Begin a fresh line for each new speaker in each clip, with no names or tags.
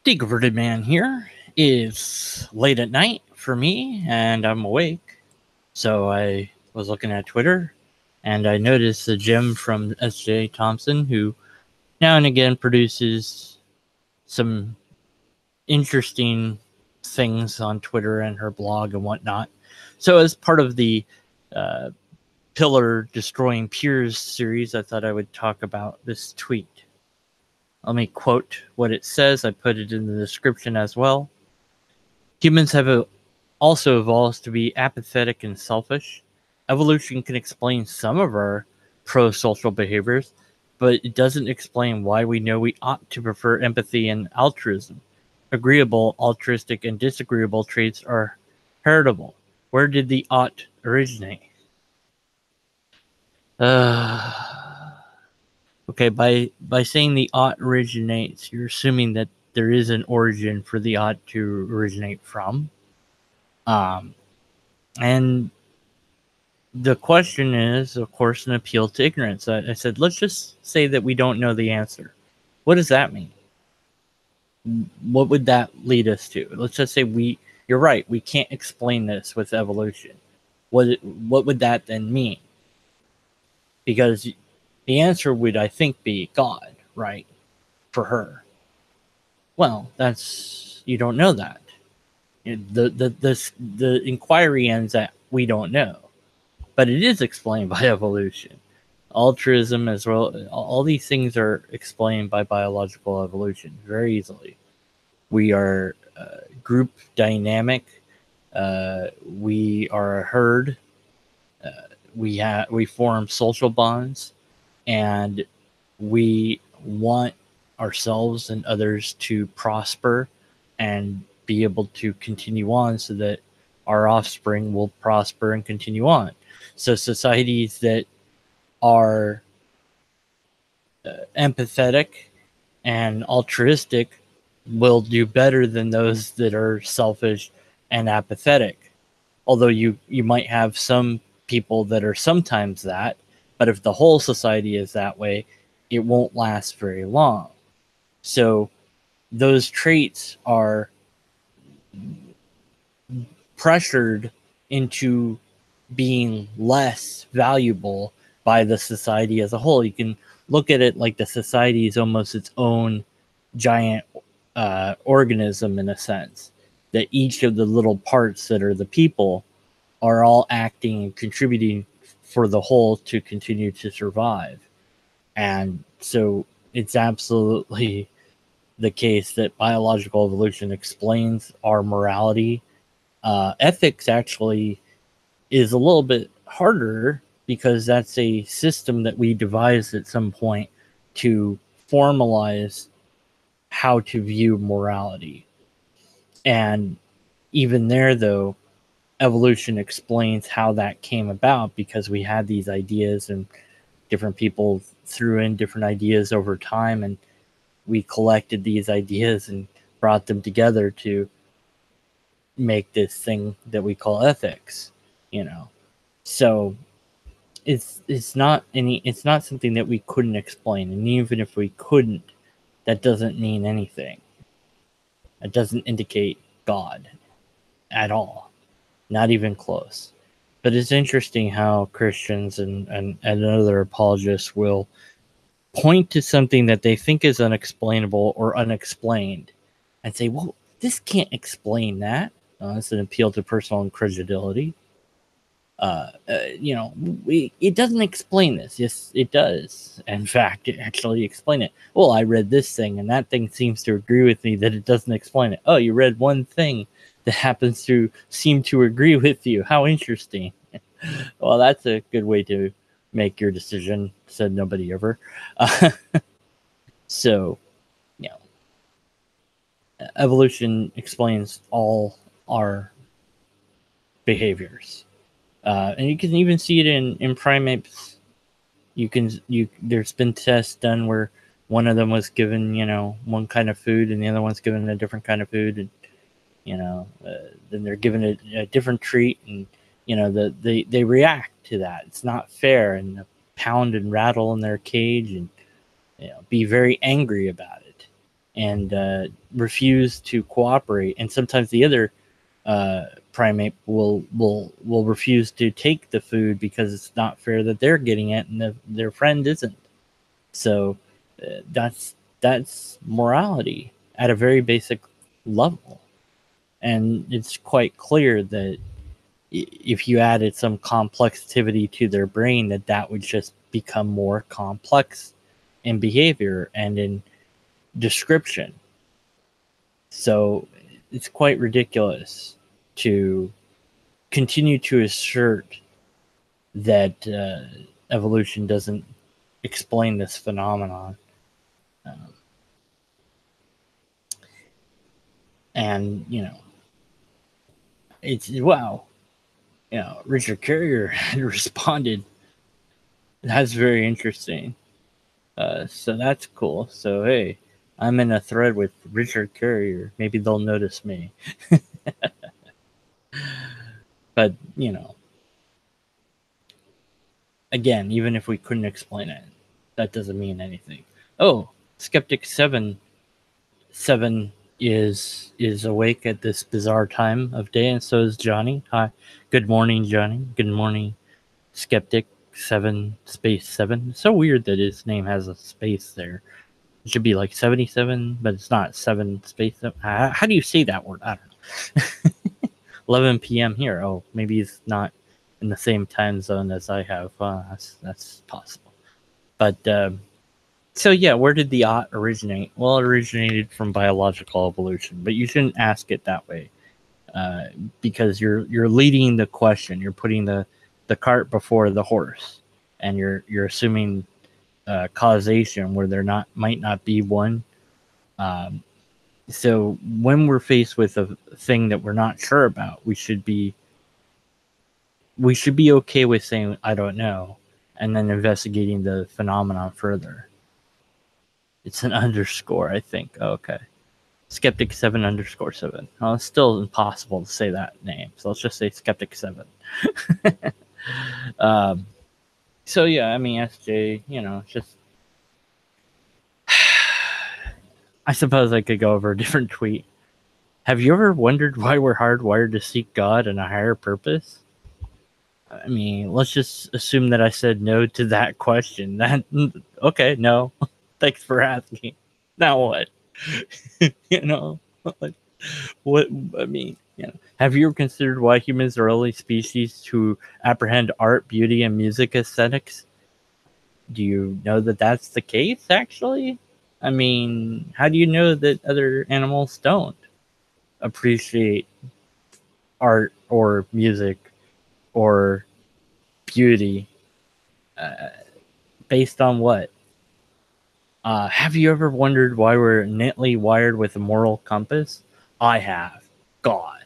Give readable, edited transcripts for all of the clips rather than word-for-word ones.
The Converted Man here. Is late at night for me, and I'm awake. So I was looking at Twitter, and I noticed a gem from S.J. Thomason, who now and again produces some interesting things on Twitter and her blog and whatnot. So as part of the uh, Pillar Destroying Peers series, I thought I would talk about this tweet. Let me quote what it says. I put it in the description as well. Humans have also evolved to be apathetic and selfish. Evolution can explain some of our prosocial behaviors, but it doesn't explain why we know we ought to prefer empathy and altruism. Agreeable, altruistic, and disagreeable traits are heritable. Where did the ought originate? Okay, by saying the ought originates, you're assuming that there is an origin for the ought to originate from. And the question is, of course, an appeal to ignorance. I said, let's just say that we don't know the answer. What does that mean? What would that lead us to? Let's just say you're right, we can't explain this with evolution. What would that then mean? Because the answer would, I think, be God, right? For her. Well, you don't know that. The inquiry ends at we don't know, but it is explained by evolution. Altruism as well, all these things are explained by biological evolution very easily. We are group dynamic. We are a herd. We form social bonds, and we want ourselves and others to prosper and be able to continue on so that our offspring will prosper and continue on. So societies that are empathetic and altruistic will do better than those that are selfish and apathetic. Although you might have some people that are sometimes that, but if the whole society is that way, it won't last very long. So those traits are pressured into being less valuable by the society as a whole. You can look at it like the society is almost its own giant organism in a sense, that each of the little parts that are the people are all acting and contributing for the whole to continue to survive. And so it's absolutely the case that biological evolution explains our morality. Ethics actually is a little bit harder because that's a system that we devised at some point to formalize how to view morality. And even there, though, evolution explains how that came about because we had these ideas and different people threw in different ideas over time, and we collected these ideas and brought them together to make this thing that we call ethics, So it's not something that we couldn't explain, and even if we couldn't, that doesn't mean anything. It doesn't indicate God at all, not even close. But it's interesting how Christians and other apologists will point to something that they think is unexplainable or unexplained and say, well, this can't explain that. It's an appeal to personal incredulity. It doesn't explain this. Yes, it does. In fact, it actually explains it. Well, I read this thing, and that thing seems to agree with me that it doesn't explain it. Oh, you read one thing that happens to seem to agree with you. How interesting. Well, that's a good way to make your decision, said nobody ever. So, evolution explains all our behaviors. And you can even see it in primates. There's been tests done where one of them was given, one kind of food, and the other one's given a different kind of food, and then they're given a different treat, and they react to that. It's not fair, and pound and rattle in their cage, and be very angry about it. and refuse to cooperate. And sometimes the other primate will refuse to take the food because it's not fair that they're getting it and their friend isn't. So that's morality at a very basic level, and it's quite clear that if you added some complexity to their brain, that would just become more complex in behavior and in description. So it's quite ridiculous to continue to assert that evolution doesn't explain this phenomenon. And, it's, wow. Richard Carrier had responded. That's very interesting. So that's cool. So, hey, I'm in a thread with Richard Carrier. Maybe they'll notice me. But, again, even if we couldn't explain it, that doesn't mean anything. Oh, Skeptic 7 is awake at this bizarre time of day, and so is Johnny. Hi. Good morning, Johnny. Good morning, Skeptic 7 space 7. It's so weird that his name has a space there. It should be like 77, but it's not 7 space 7. How do you say that word? I don't know. 11 p.m. here. Oh, maybe he's not in the same time zone as I have. That's possible. But so yeah, where did the ought originate? Well, it originated from biological evolution, but you shouldn't ask it that way, because you're leading the question. You're putting the cart before the horse, and you're assuming causation where there might not be one. So when we're faced with a thing that we're not sure about, we should be okay with saying I don't know, and then investigating the phenomenon further. It's an underscore, I think. Oh, okay. Skeptic 7 underscore 7. Well, it's still impossible to say that name, so let's just say Skeptic 7. So yeah, I mean, SJ, just I suppose I could go over a different tweet. Have you ever wondered why we're hardwired to seek God and a higher purpose? I mean, let's just assume that I said no to that question. Okay, no. Thanks for asking. Now what? What I mean, have you ever considered why humans are only species to apprehend art, beauty, and music aesthetics? Do you know that that's the case, actually? I mean, how do you know that other animals don't appreciate art or music or beauty? Based on what? Have you ever wondered why we're innately wired with a moral compass? I have. God.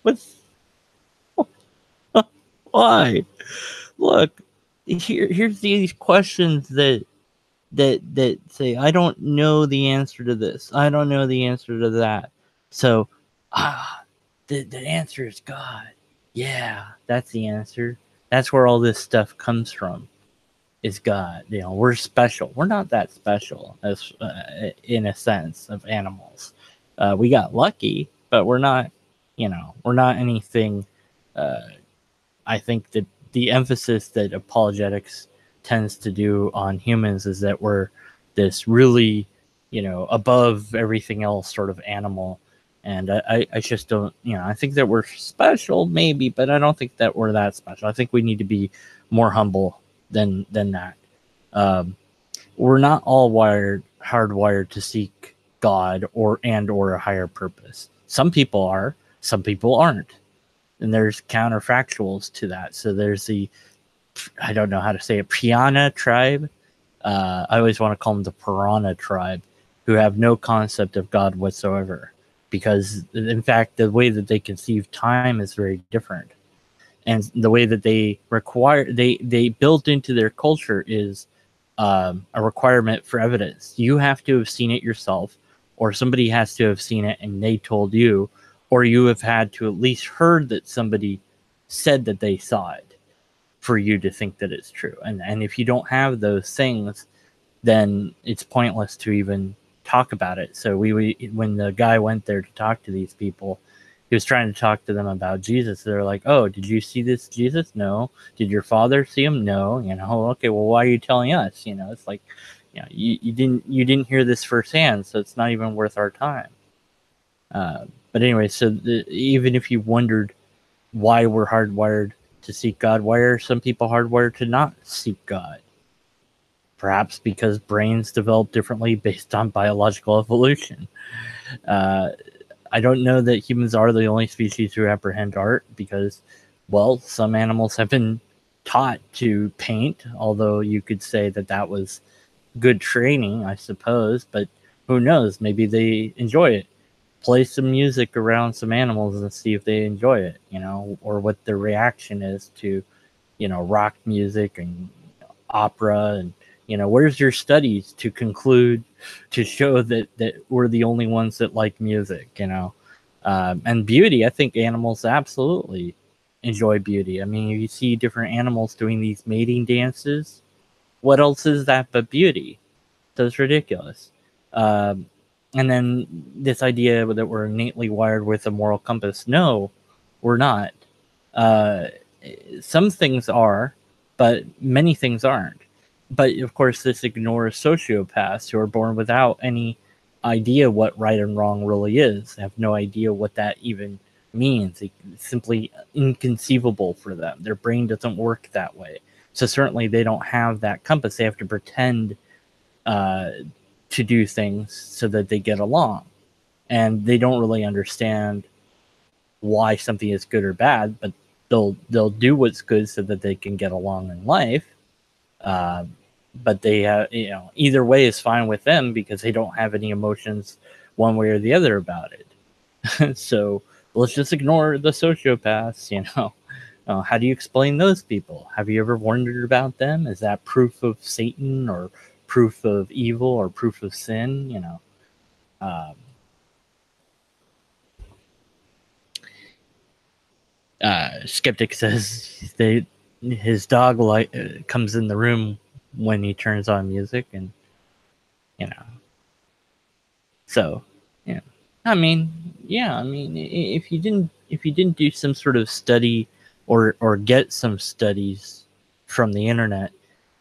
What's why? Look, here's these questions that say I don't know the answer to this. I don't know the answer to that. So, the answer is God. Yeah, that's the answer. That's where all this stuff comes from. Is God. We're special. We're not that special as in a sense of animals. We got lucky, but we're not. We're not anything. I think that the emphasis that apologetics tends to do on humans is that we're this really, above everything else sort of animal. And I just don't, I think that we're special maybe, but I don't think that we're that special. I think we need to be more humble than that. We're not all hardwired to seek God or a higher purpose. Some people are, some people aren't. And there's counterfactuals to that. So there's I don't know how to say it, Piana tribe. I always want to call them the Piranha tribe, who have no concept of God whatsoever. Because, in fact, the way that they conceive time is very different. And the way that they built into their culture is a requirement for evidence. You have to have seen it yourself, or somebody has to have seen it and they told you, or you have had to at least heard that somebody said that they saw it for you to think that it's true. And if you don't have those things, then it's pointless to even talk about it. So when the guy went there to talk to these people, he was trying to talk to them about Jesus. They're like, "Oh, did you see this Jesus? No. Did your father see him? No. Okay, well, why are you telling us? It's like, you didn't hear this firsthand, so it's not even worth our time." But anyway, so even if you wondered why we're hardwired to seek God, why are some people hardwired to not seek God? Perhaps because brains develop differently based on biological evolution. I don't know that humans are the only species who apprehend art because, well, some animals have been taught to paint, although you could say that was good training, I suppose, but who knows? Maybe they enjoy it. Play some music around some animals and see if they enjoy it, or what their reaction is to, rock music and opera. And, where's your studies to conclude, to show that we're the only ones that like music, and beauty. I think animals absolutely enjoy beauty. I mean, you see different animals doing these mating dances. What else is that but beauty? So it's ridiculous. And then this idea that we're innately wired with a moral compass. No, we're not. Some things are, but many things aren't. But of course, this ignores sociopaths who are born without any idea what right and wrong really is. They have no idea what that even means. It's simply inconceivable for them. Their brain doesn't work that way. So certainly they don't have that compass. They have to pretend to do things so that they get along, and they don't really understand why something is good or bad, but they'll do what's good so that they can get along in life. But they have, either way is fine with them because they don't have any emotions one way or the other about it. So let's just ignore the sociopaths. How do you explain those people? Have you ever wondered about them? Is that proof of Satan or proof of evil or proof of sin? Skeptic says his dog comes in the room when he turns on music, and so I mean, if you didn't do some sort of study or get some studies from the internet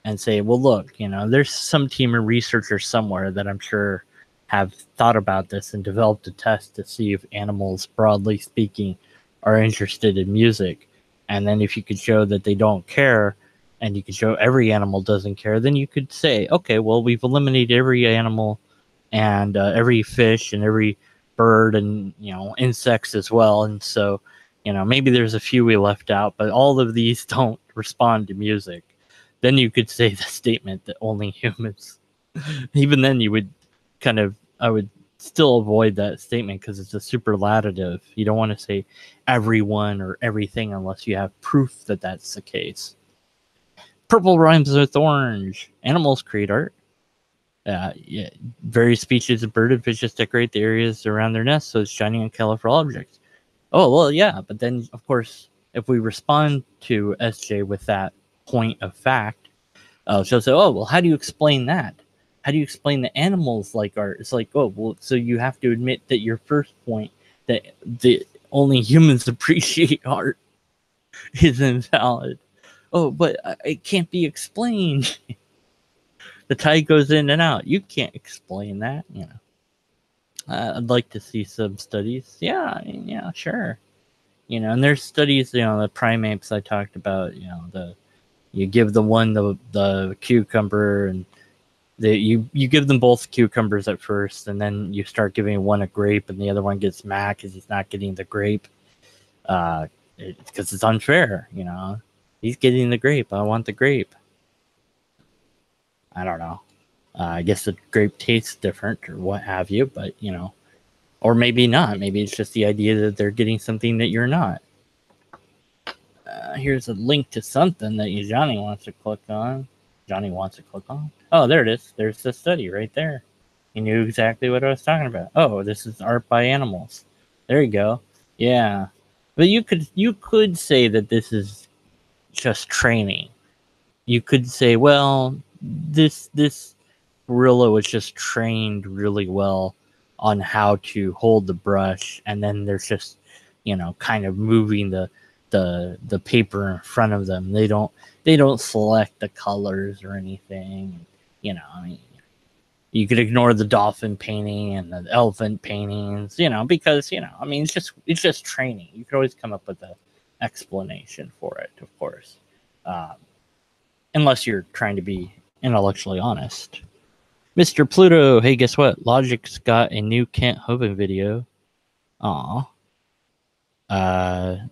and say, well, look, there's some team of researchers somewhere that I'm sure have thought about this and developed a test to see if animals, broadly speaking, are interested in music. And then if you could show that they don't care, and you could show every animal doesn't care, then you could say, okay, well, we've eliminated every animal and every fish and every bird and, insects as well. And so, maybe there's a few we left out, but all of these don't respond to music. Then you could say the statement that only humans. Even then, I would still avoid that statement because it's a superlative. You don't want to say everyone or everything unless you have proof that that's the case. Purple rhymes with orange. Animals create art. Various species of bird and fishes decorate the areas around their nests so it's shining and colorful objects. Oh, well, yeah, but then, of course, if we respond to SJ with that point of fact, she'll say, oh, well, how do you explain that? How do you explain that animals like art? It's like, oh, well, so you have to admit that your first point, that the only humans appreciate art, is invalid. Oh, but it can't be explained. The tide goes in and out. You can't explain that, I'd like to see some studies. Yeah, sure. And there's studies, the primates I talked about, you give the one the cucumber, and you give them both cucumbers at first, and then you start giving one a grape, and the other one gets mad because he's not getting the grape. Because it's unfair, He's getting the grape. I want the grape. I don't know. I guess the grape tastes different or what have you, but, or maybe not. Maybe it's just the idea that they're getting something that you're not. Here's a link to something that Johnny wants to click on. Oh, there it is. There's the study right there. You knew exactly what I was talking about. Oh, this is art by animals. There you go. Yeah. But you could say that this is just training. You could say, well, this gorilla was just trained really well on how to hold the brush, and then there's just, kind of moving the paper in front of them. They don't select the colors or anything. I mean, you could ignore the dolphin painting and the elephant paintings, because I mean, it's just training. You could always come up with an explanation for it, of course, unless you're trying to be intellectually honest. Mr. Pluto, hey, guess what? Logic's got a new Kent Hovind video. Aw. Well,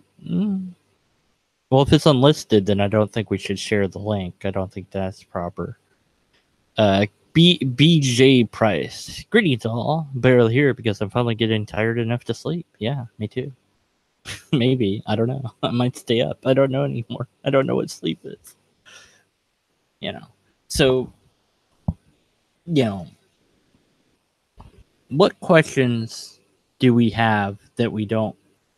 if it's unlisted, then I don't think we should share the link. I don't think that's proper. BJ Price. Greetings all. Barely here because I'm finally getting tired enough to sleep. Yeah, me too. Maybe. I don't know. I might stay up. I don't know anymore. I don't know what sleep is. So, what questions do we have that we don't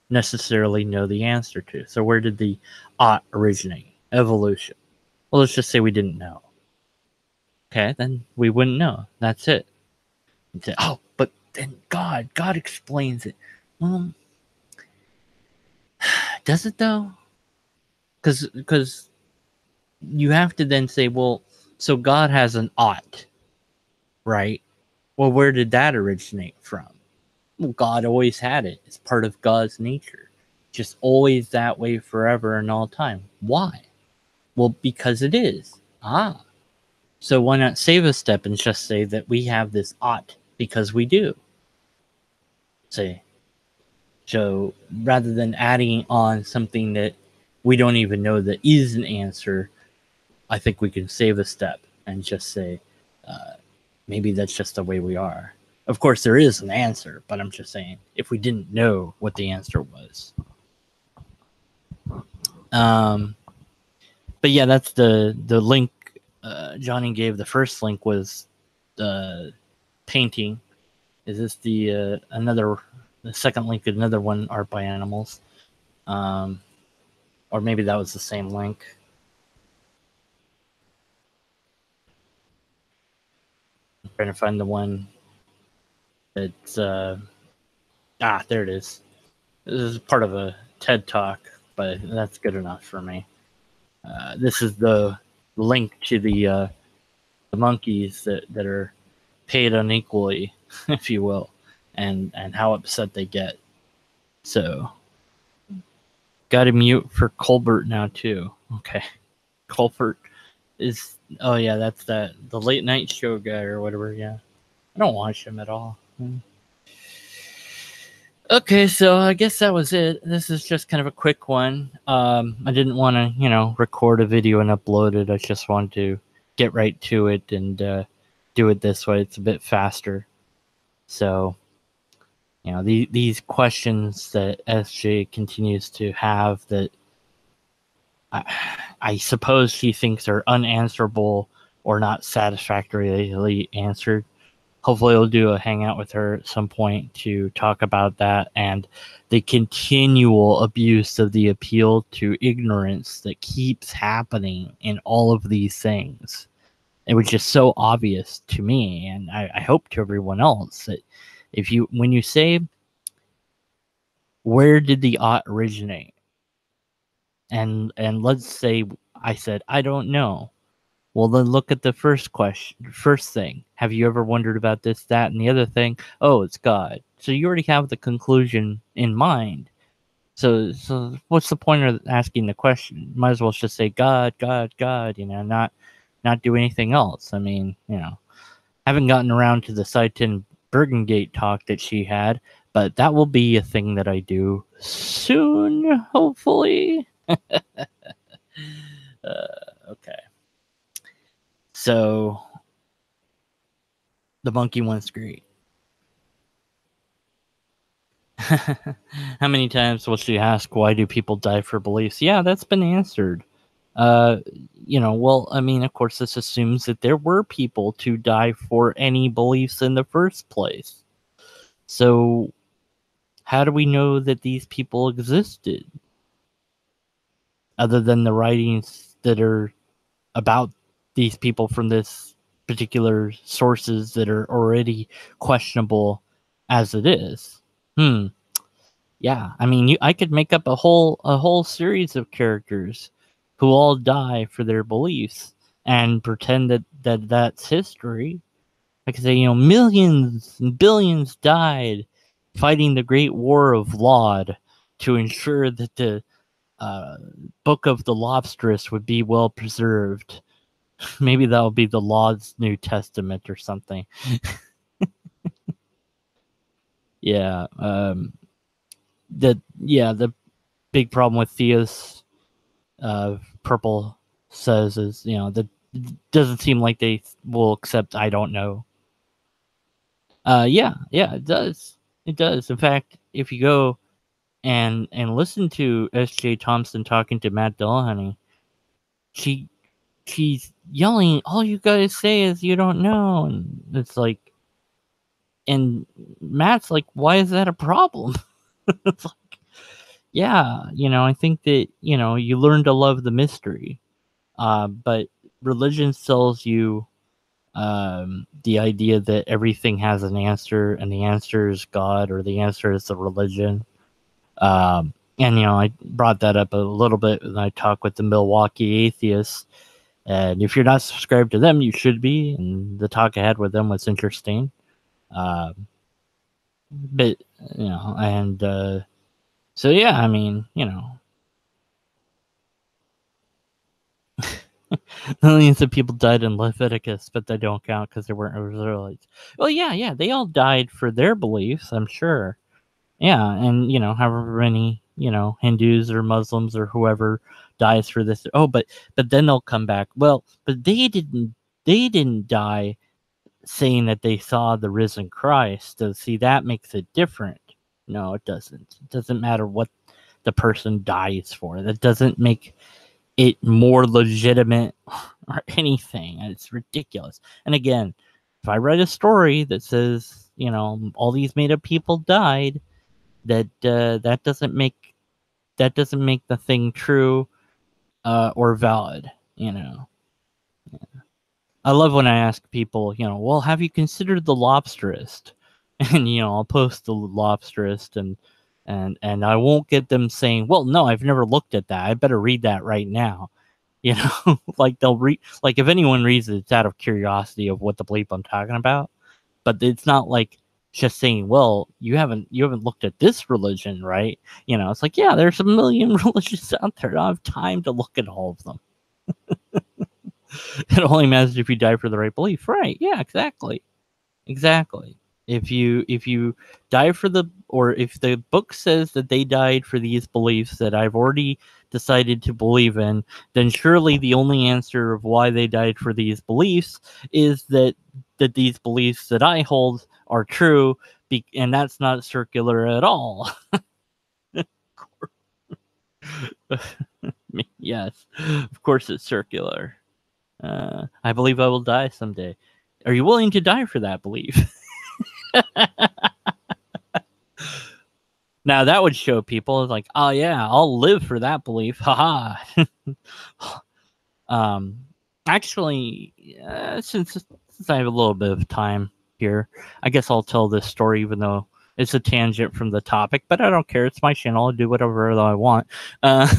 necessarily know the answer to? So where did the ought originate? Evolution. Well, let's just say we didn't know. Okay, then we wouldn't know. That's it. You'd say, oh, but then God explains it. Does it though? Because you have to then say, well, so God has an ought, right? Well, where did that originate from? Well, God always had it. It's part of God's nature. Just always that way forever and all time. Why? Well, because it is. So why not save a step and just say that we have this ought because we do? So rather than adding on something that we don't even know that is an answer, I think we can save a step and just say, maybe that's just the way we are. Of course, there is an answer, but I'm just saying, if we didn't know what the answer was. But yeah, that's the link Johnny gave. The first link was the painting. Is this the second link? Another one, art by animals, or maybe that was the same link. I'm trying to find the one that's there it is. This is part of a TED talk, but that's good enough for me. This is the link to the monkeys that are paid unequally, if you will, and how upset they get. So, got to mute for Colbert now too. Okay, Colbert is that's the late night show guy or whatever. Yeah, I don't watch him at all. Okay, so I guess that was it. This is just kind of a quick one. I didn't want to, record a video and upload it. I just wanted to get right to it and do it this way. It's a bit faster. So, these questions that SJ continues to have that I suppose she thinks are unanswerable or not satisfactorily answered. Hopefully I'll do a hangout with her at some point to talk about that and the continual abuse of the appeal to ignorance that keeps happening in all of these things. It was just so obvious to me, and I hope to everyone else, that when you say, where did the ought originate? And let's say I said, I don't know. Well, then look at the first thing. Have you ever wondered about this, that, and the other thing? Oh, it's God. So you already have the conclusion in mind. So what's the point of asking the question? Might as well just say God, God, God, not do anything else. I mean, haven't gotten around to the Seitan Bergengate talk that she had, but that will be a thing that I do soon, hopefully. Okay. So, the monkey one's great. How many times will she ask, why do people die for beliefs? Yeah, that's been answered. Well, I mean, of course, this assumes that there were people to die for any beliefs in the first place. So, how do we know that these people existed? Other than the writings that are about these people from this particular sources that are already questionable as it is. Yeah, I mean, I could make up a whole series of characters who all die for their beliefs and pretend that that's history. I could say, millions and billions died fighting the Great War of Laud to ensure that the Book of the Lobsteress would be well preserved. Maybe that'll be the Laud's New Testament or something. Yeah. The big problem with Theos, Purple says, is that doesn't seem like they will accept I don't know. Yeah, it does. It does. In fact, if you go and listen to S.J. Thompson talking to Matt Dillahunty, she's yelling, all you guys say is you don't know, and it's like, and Matt's like, why is that a problem? It's like, yeah, I think that you learn to love the mystery, but religion sells you the idea that everything has an answer, and the answer is God, or the answer is the religion. And I brought that up a little bit when I talked with the Milwaukee atheists. And if you're not subscribed to them, you should be. And the talk I had with them was interesting. But so yeah, I mean, millions of people died in Leviticus, but they don't count because they weren't Israelites. Well, yeah, they all died for their beliefs, I'm sure. Yeah, and however many Hindus or Muslims or whoever dies for this. Oh, but then they'll come back. Well, but they didn't die saying that they saw the risen Christ. So see, that makes it different. No, it doesn't. It doesn't matter what the person dies for. That doesn't make it more legitimate or anything. It's ridiculous. And again, if I read a story that says all these made up people died, that doesn't make the thing true or valid. I love when I ask people, well, have you considered the Lobsterist? And I'll post the Lobsterist, and I won't get them saying, well, no, I've never looked at that, I better read that right now. Like they'll read, like if anyone reads it, it's out of curiosity of what the bleep I'm talking about. But it's not like just saying, well, you haven't looked at this religion, right? It's like, yeah, there's a million religions out there. I don't have time to look at all of them. It only matters if you die for the right belief, right? Yeah, exactly. If you die for or if the book says that they died for these beliefs that I've already decided to believe in, then surely the only answer of why they died for these beliefs is that these beliefs that I hold are true, and that's not circular at all. Yes, of course it's circular. I believe I will die someday. Are you willing to die for that belief? Now that would show people like, oh yeah, I'll live for that belief. Haha. Actually, since I have a little bit of time here, I guess I'll tell this story, even though it's a tangent from the topic, but I don't care. It's my channel. I'll do whatever I want. I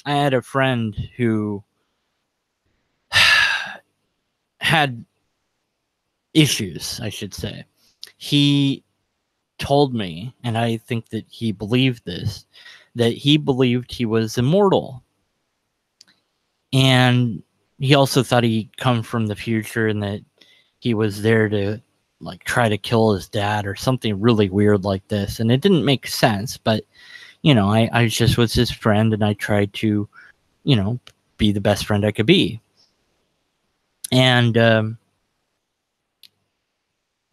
had a friend who had issues, I should say. He told me, and I think that he believed this, that he believed he was immortal. And he also thought he'd come from the future and that he was there to like try to kill his dad or something really weird like this. And it didn't make sense, but I just was his friend, and I tried to, be the best friend I could be. And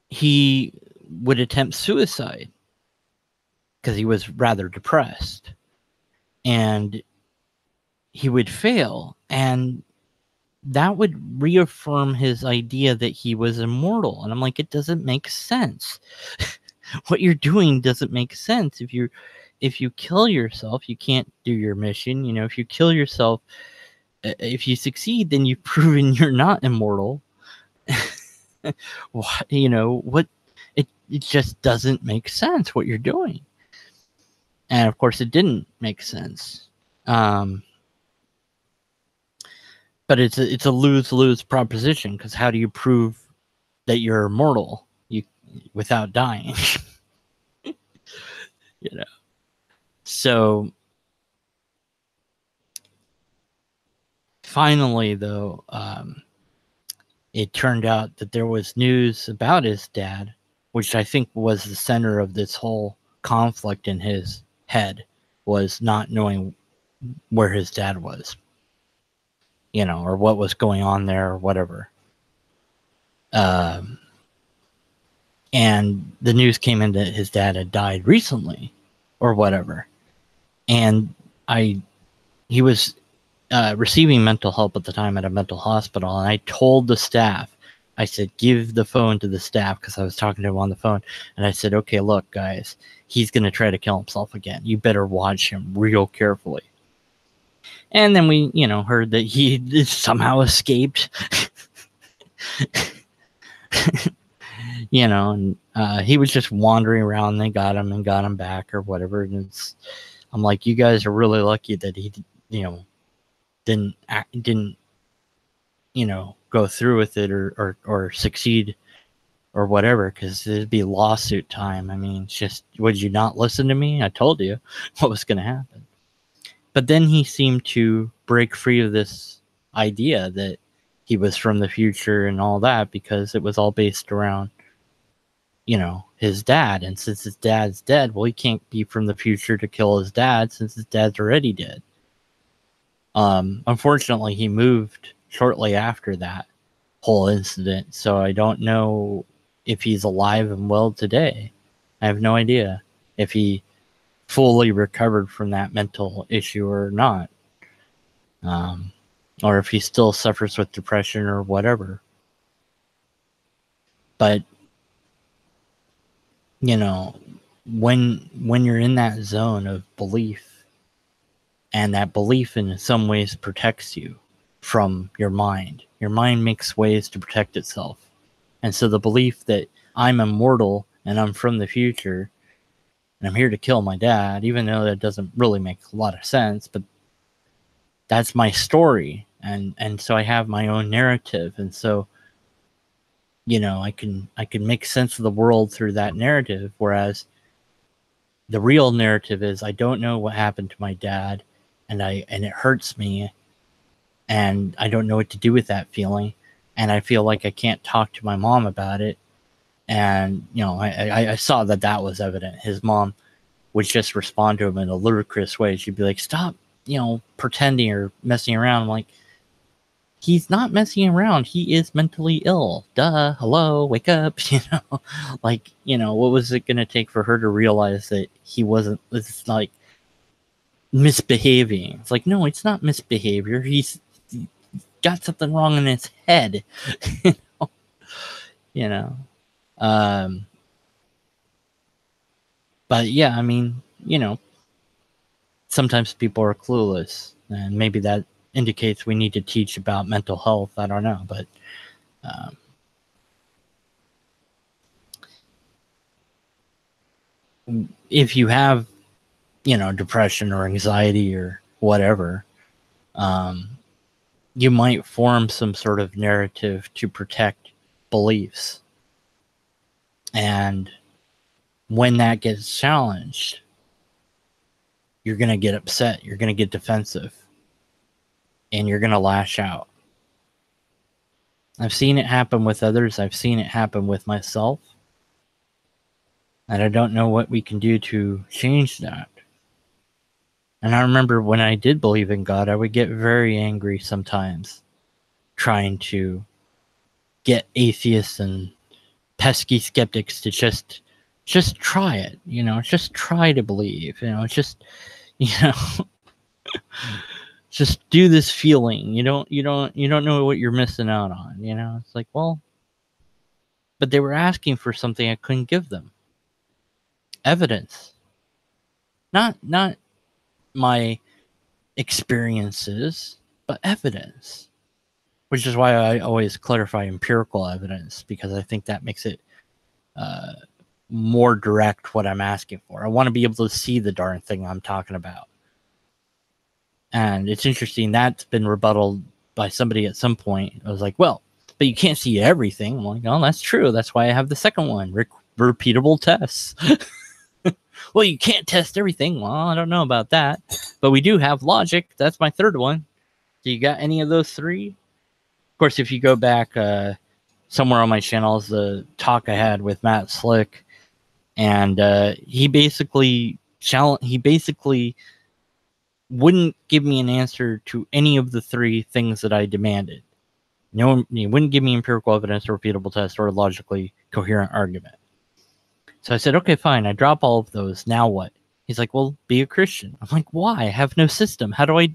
he would attempt suicide because he was rather depressed, and he would fail, and that would reaffirm his idea that he was immortal. And I'm like, it doesn't make sense. What you're doing doesn't make sense. If you kill yourself, you can't do your mission. If you kill yourself, If you succeed, then you've proven you're not immortal. What? It just doesn't make sense what you're doing. And of course, it didn't make sense. But it's a lose-lose proposition, because how do you prove that you're immortal without dying? So finally, though, it turned out that there was news about his dad, which I think was the center of this whole conflict in his head, was not knowing where his dad was, or what was going on there or whatever. And the news came in that his dad had died recently or whatever. And he was receiving mental help at the time at a mental hospital. And I told the staff, I said, give the phone to the staff, because I was talking to him on the phone. And I said, okay, look, guys, he's going to try to kill himself again. You better watch him real carefully. And then we, heard that he somehow escaped. And he was just wandering around. And they got him back or whatever. And I'm like, you guys are really lucky that he, didn't go through with it or succeed or whatever, because it'd be lawsuit time. I mean, it's just, would you not listen to me? I told you what was going to happen. But then he seemed to break free of this idea that he was from the future and all that, because it was all based around, his dad. And since his dad's dead, well, he can't be from the future to kill his dad, since his dad's already dead. Unfortunately, he moved shortly after that whole incident, so I don't know if he's alive and well today. I have no idea if he fully recovered from that mental issue or not, or if he still suffers with depression or whatever. But when you're in that zone of belief, and that belief in some ways protects you from your mind makes ways to protect itself. And so the belief that I'm immortal and I'm from the future and I'm here to kill my dad, even though that doesn't really make a lot of sense, but that's my story. And so I have my own narrative. And so, I can make sense of the world through that narrative. Whereas the real narrative is, I don't know what happened to my dad, and it hurts me, and I don't know what to do with that feeling, and I feel like I can't talk to my mom about it. And I saw that was evident. His mom would just respond to him in a ludicrous way. She'd be like, stop pretending or messing around. I'm like, he's not messing around, he is mentally ill, duh, hello, wake up. What was it gonna take for her to realize that he wasn't, it's like, misbehaving? It's like, no, it's not misbehavior, he's got something wrong in his head. But yeah, I mean, sometimes people are clueless, and maybe that indicates we need to teach about mental health. I don't know, but if you have depression or anxiety or whatever, you might form some sort of narrative to protect beliefs. And when that gets challenged, you're going to get upset, you're going to get defensive, and you're going to lash out. I've seen it happen with others. I've seen it happen with myself. And I don't know what we can do to change that. And I remember when I did believe in God, I would get very angry sometimes, trying to get atheists and pesky skeptics to just try it, just try to believe, just just do this feeling. You don't know what you're missing out on. It's like, well, but they were asking for something I couldn't give them. Evidence, not my experiences, but evidence. Which is why I always clarify empirical evidence, because I think that makes it more direct what I'm asking for. I want to be able to see the darn thing I'm talking about. And it's interesting, that's been rebutted by somebody at some point. I was like, well, but you can't see everything. I'm like, oh, that's true. That's why I have the second one, repeatable tests. Well, you can't test everything. Well, I don't know about that. But we do have logic. That's my third one. Do you got any of those three? Of course, if you go back somewhere on my channel, the talk I had with Matt Slick, and he basically wouldn't give me an answer to any of the three things that I demanded. No, he wouldn't give me empirical evidence, or repeatable test, or a logically coherent argument. So I said, okay, fine. I drop all of those. Now what? He's like, well, be a Christian. I'm like, why? I have no system. How do I...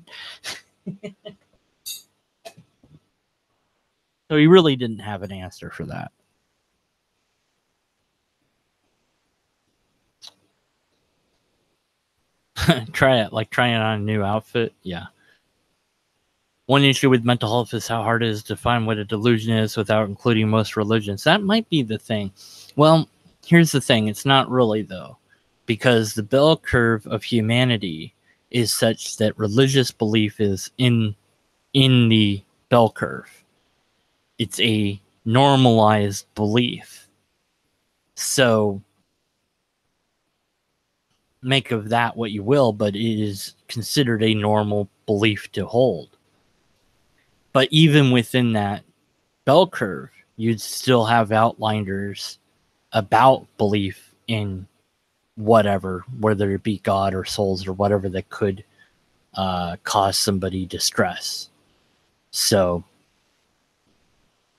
So he really didn't have an answer for that. Try it, like trying on a new outfit. Yeah. One issue with mental health is how hard it is to find what a delusion is without including most religions. That might be the thing. Well, here's the thing. It's not really, though, because the bell curve of humanity is such that religious belief is in the bell curve. It's a normalized belief. So make of that what you will, but it is considered a normal belief to hold. But even within that bell curve, you'd still have outliers about belief in whatever, whether it be God or souls or whatever, that could cause somebody distress. So,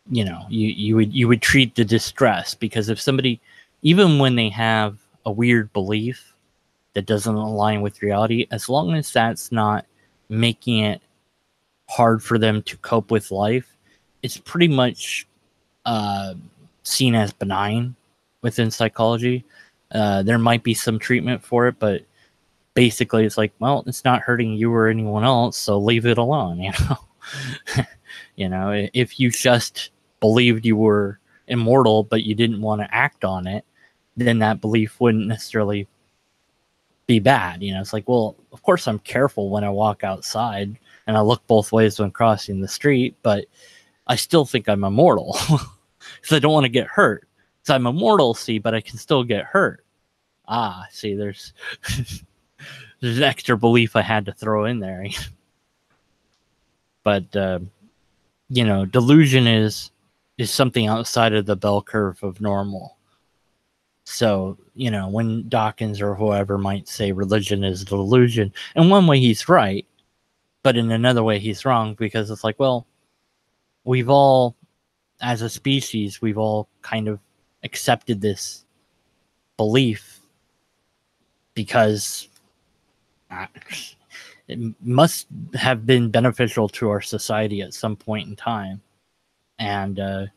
you know, you would treat the distress, because if somebody, even when they have a weird belief that doesn't align with reality, as long as that's not making it hard for them to cope with life, it's pretty much seen as benign within psychology. There might be some treatment for it, but basically it's like, well, it's not hurting you or anyone else, so leave it alone, you know. You know, if you just believed you were immortal but you didn't want to act on it, then that belief wouldn't necessarily be bad. You know, it's like, well, of course I'm careful when I walk outside and I look both ways when crossing the street, but I still think I'm immortal because I don't want to get hurt. So I'm immortal, see, but I can still get hurt. Ah, see, there's there's an extra belief I had to throw in there. But you know, delusion is something outside of the bell curve of normal. So, you know, when Dawkins or whoever might say religion is delusion, in one way he's right, but in another way he's wrong, because it's like, well, we've all, as a species, we've all kind of accepted this belief because it must have been beneficial to our society at some point in time. And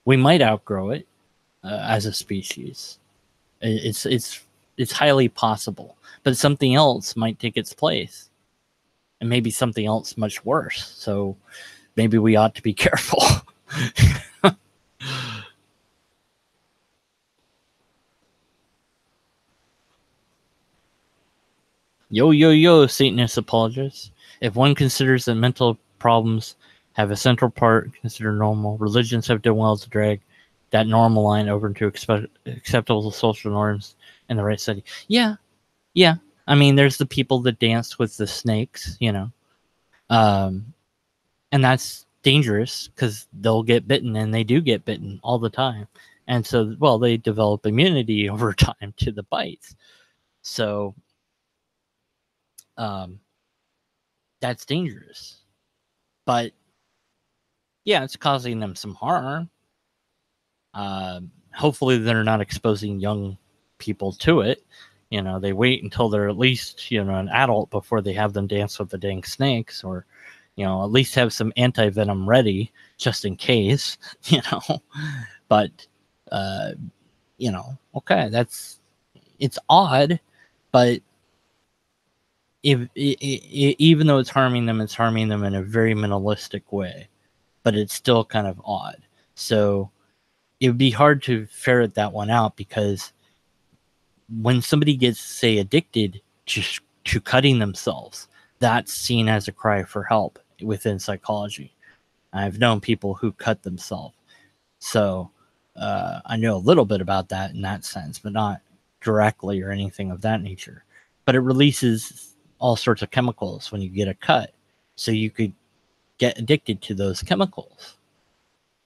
we might outgrow it as a species. It's highly possible, but something else might take its place, and maybe something else much worse. So maybe we ought to be careful. Yo, Satanist apologists. If one considers that mental problems have a central part considered normal, religions have done well to drag that normal line over into acceptable social norms in the right setting. Yeah. I mean, there's the people that dance with the snakes, you know. And that's dangerous because they'll get bitten, and they do get bitten all the time. And so, well, they develop immunity over time to the bites. So that's dangerous. But yeah, it's causing them some harm. Hopefully they're not exposing young people to it. You know, they wait until they're at least, you know, an adult before they have them dance with the dang snakes, or, you know, at least have some anti-venom ready just in case, you know. But, you know, okay, it's odd, but even though it's harming them in a very minimalistic way, but it's still kind of odd. So it would be hard to ferret that one out, because when somebody gets, say, addicted to cutting themselves, that's seen as a cry for help within psychology. I've known people who cut themselves. So I know a little bit about that in that sense, but not directly or anything of that nature. But it releases all sorts of chemicals when you get a cut. So you could get addicted to those chemicals.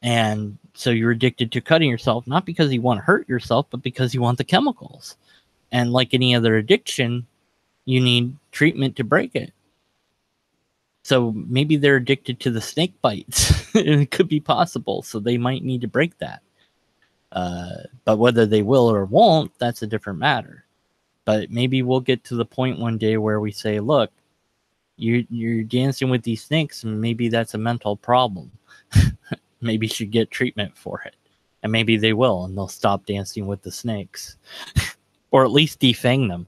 And so you're addicted to cutting yourself, not because you want to hurt yourself, but because you want the chemicals. And like any other addiction, you need treatment to break it. So maybe they're addicted to the snake bites. It could be possible. So they might need to break that. But whether they will or won't, that's a different matter. But maybe we'll get to the point one day where we say, look, you're dancing with these snakes, and maybe that's a mental problem. Maybe you should get treatment for it. And maybe they will, and they'll stop dancing with the snakes. Or at least defang them.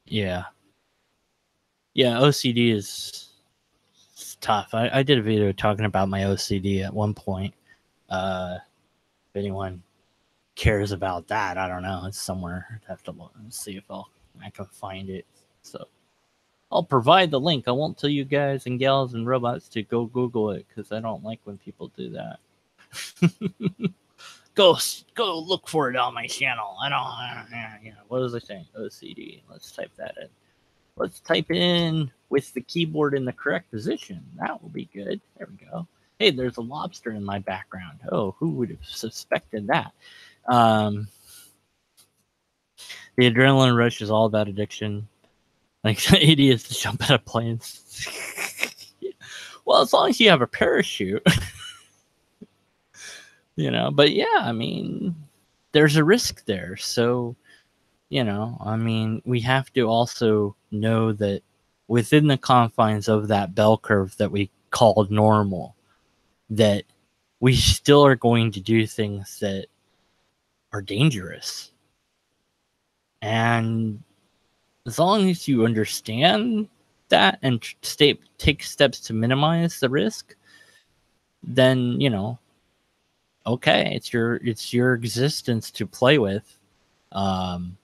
Yeah. Yeah, OCD is tough. I did a video talking about my OCD at one point. If anyone cares about that, I don't know. It's somewhere. I'd have to look and see if I can find it. So I'll provide the link. I won't tell you guys and gals and robots to go Google it, because I don't like when people do that. Go look for it on my channel. I don't. What was I saying? OCD. Let's type that in. Let's type in with the keyboard in the correct position. That will be good. There we go. Hey, there's a lobster in my background. Oh, who would have suspected that? The adrenaline rush is all about addiction. Like, idiots jump out of planes. Well, as long as you have a parachute. But yeah, I mean, there's a risk there. So, I mean, we have to also know that within the confines of that bell curve that we called normal, that we still are going to do things that are dangerous. And as long as you understand that and take steps to minimize the risk, then, okay, it's your existence to play with. And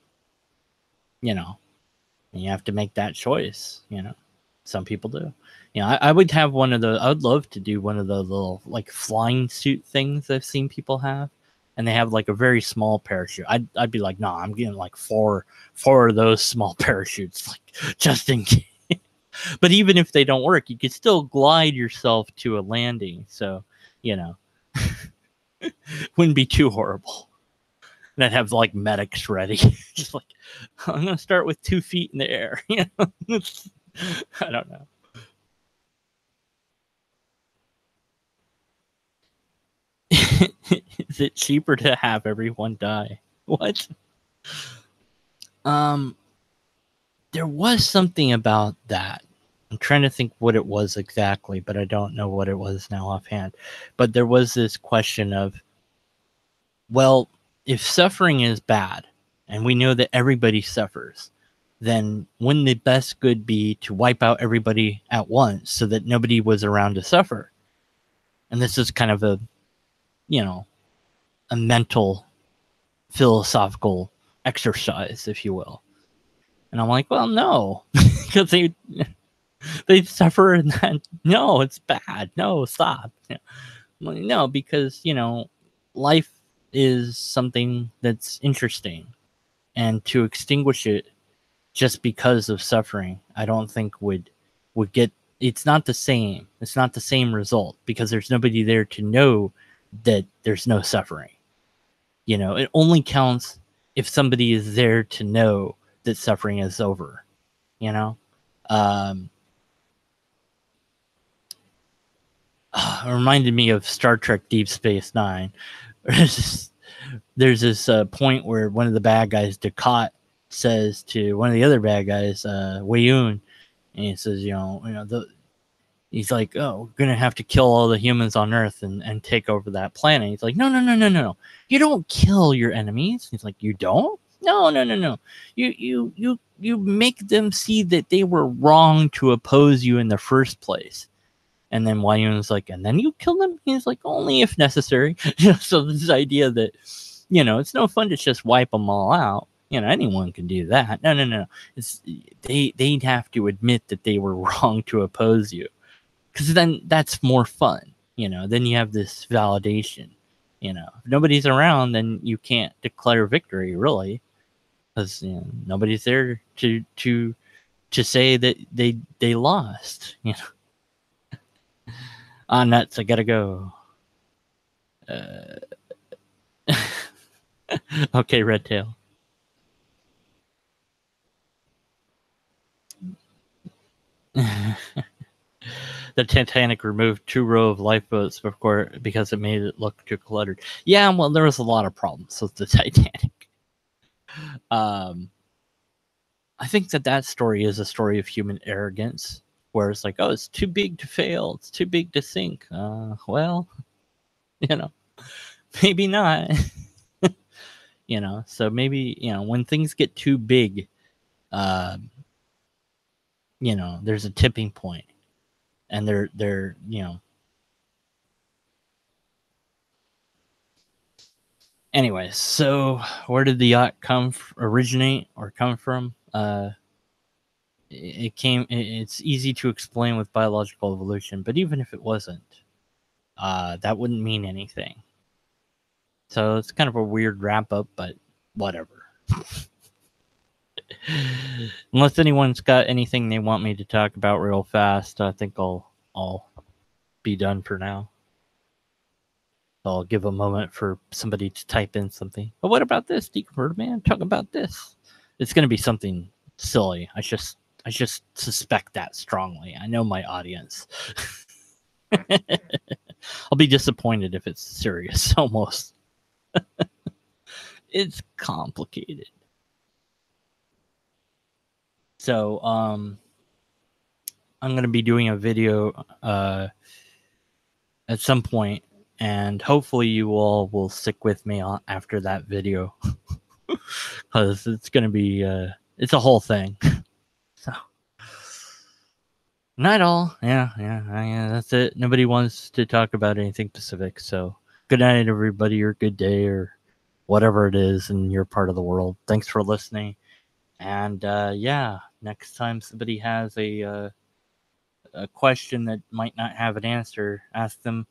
you have to make that choice. Some people do. I would have one of the. I would love to do one of the little like flying suit things I've seen people have, and they have like a very small parachute. I'd be like, nah, I'm getting like four of those small parachutes, like just in case. But even if they don't work, you could still glide yourself to a landing. So wouldn't be too horrible. And I'd have like medics ready. Just like, I'm gonna start with 2 feet in the air. I don't know. Is it cheaper to have everyone die? What? There was something about that. I'm trying to think what it was exactly, but I don't know what it was now offhand. But there was this question of, well, if suffering is bad, and we know that everybody suffers, then wouldn't the best good be to wipe out everybody at once so that nobody was around to suffer? And this is kind of a mental, philosophical exercise, if you will. And I'm like, well, no, because they suffer, and then no, it's bad. No, stop. No, because life is something that's interesting, and to extinguish it just because of suffering, I don't think would get. It's not the same. It's not the same result, because there's nobody there to know that there's no suffering. It only counts if somebody is there to know that suffering is over. It reminded me of Star Trek Deep Space Nine. There's this point where one of the bad guys, Dukat, says to one of the other bad guys, Wayun, and he says, he's like, oh, we're gonna have to kill all the humans on Earth and take over that planet. He's like, no. You don't kill your enemies. He's like, you don't? No. You make them see that they were wrong to oppose you in the first place. And then Wyun's like, and then you kill them? He's like, only if necessary. So this idea that, it's no fun to just wipe them all out. Anyone can do that. No. It's they'd have to admit that they were wrong to oppose you. Because then that's more fun. Then you have this validation. If nobody's around, then you can't declare victory, really. Because nobody's there to say that they lost. Nuts, I gotta go. Okay, Red Tail. The Titanic removed 2 rows of lifeboats because it made it look too cluttered. Yeah, well, there was a lot of problems with the Titanic. I think that story is a story of human arrogance, where it's like, oh, it's too big to fail. It's too big to sink. Well, maybe not. So maybe, when things get too big, there's a tipping point, and they're Anyways, so where did the yacht originate come from? It's easy to explain with biological evolution, but even if it wasn't, that wouldn't mean anything. So it's kind of a weird wrap up, but whatever. Unless anyone's got anything they want me to talk about real fast, I think I'll be done for now. I'll give a moment for somebody to type in something. But what about this, Deconverted Man? Talk about this. It's going to be something silly. I just suspect that strongly. I know my audience. I'll be disappointed if it's serious, almost. It's complicated. So, I'm going to be doing a video at some point, and hopefully you all will stick with me after that video, because it's going to be it's a whole thing. So, not all. Yeah, that's it. Nobody wants to talk about anything specific. So, good night, everybody, or good day, or whatever it is in your part of the world. Thanks for listening. And next time somebody has a question that might not have an answer, ask them,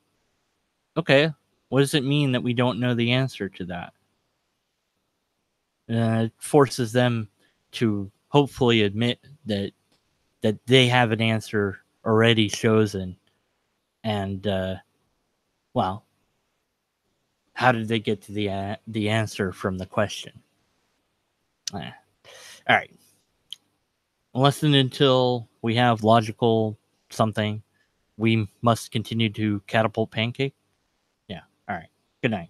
okay, what does it mean that we don't know the answer to that? It forces them to hopefully admit that they have an answer already chosen. And, well, how did they get to the answer from the question? All right. Unless and until we have logical something, we must continue to catapult pancake. Yeah. All right. Good night.